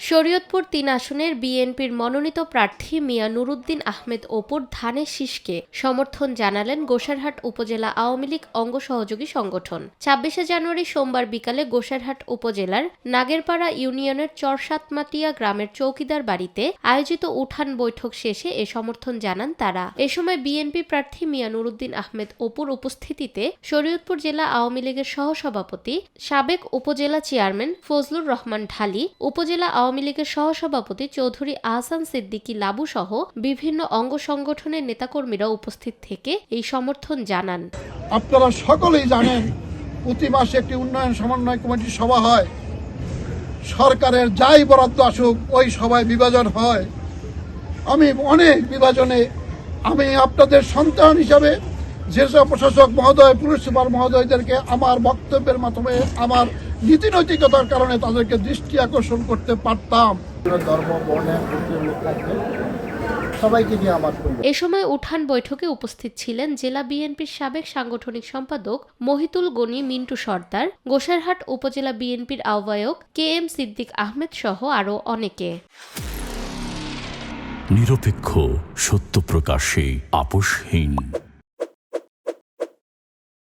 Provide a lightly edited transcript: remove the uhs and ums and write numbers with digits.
শরীয়তপুর ৩ আসনের বিএনপির মনোনীত প্রার্থী মিয়া নুরুদ্দিন আহমেদ অপুর ধানের শীষকে সমর্থন জানালেন গোসাইরহাট উপজেলা আওয়ামী লীগ অঙ্গ সহযোগী সংগঠন। ২৬শে জানুয়ারি সোমবার বিকালে গোসাইরহাট উপজেলার নাগেরপাড়া ইউনিয়নের চরসাতমাটিয়া গ্রামের চৌকিদার বাড়িতে আয়োজিত উঠান বৈঠক শেষে এ সমর্থন জানান তারা। এ সময় বিএনপি প্রার্থী মিয়া নুরুদ্দিন আহমেদ অপুর উপস্থিতিতে শরীয়তপুর জেলা আওয়ামী লীগের সহসভাপতি, সাবেক উপজেলা চেয়ারম্যান ফজলুর রহমান ঢালী, উপজেলা আওয়ামী লীগের সহসভাপতি চৌধুরী আহসান সিদ্দিকী লাবু সহ বিভিন্ন অঙ্গ সংগঠনের নেতাকর্মীরা উপস্থিত থেকে এই সমর্থন জানান। আপনারা সকলেই জানেন, প্রতি মাসে একটি উন্নয়ন সমন্বয় কমিটির সভা হয়। সরকারের যাই বরাদ্দ আসুক ওই সভায় বিভাজন হয়। আমি অনেক বিভাজনে আমি আপনাদের সন্তান হিসাবে জেলা প্রশাসক মহোদয়, পুলিশ সুপার মহোদয়দেরকে আমার বক্তব্যের মাধ্যমে আমার নীতি নৈতিকতার কারণে তাদেরকে দৃষ্টি আকর্ষণ করতে পারতাম। ধর্ম, বর্ণের সবাইকে নিয়ে আমার এ সময় উঠান বৈঠকে উপস্থিত ছিলেন জেলা বিএনপির সাবেক সাংগঠনিক সম্পাদক মহিতুল গনি মিন্টু সর্দার, গোসাইরহাট উপজেলা বিএনপির আহ্বায়ক KM সিদ্দিক আহমেদ সহ আরও অনেকে। নিরপেক্ষ, সত্য প্রকাশে আপোষহীন।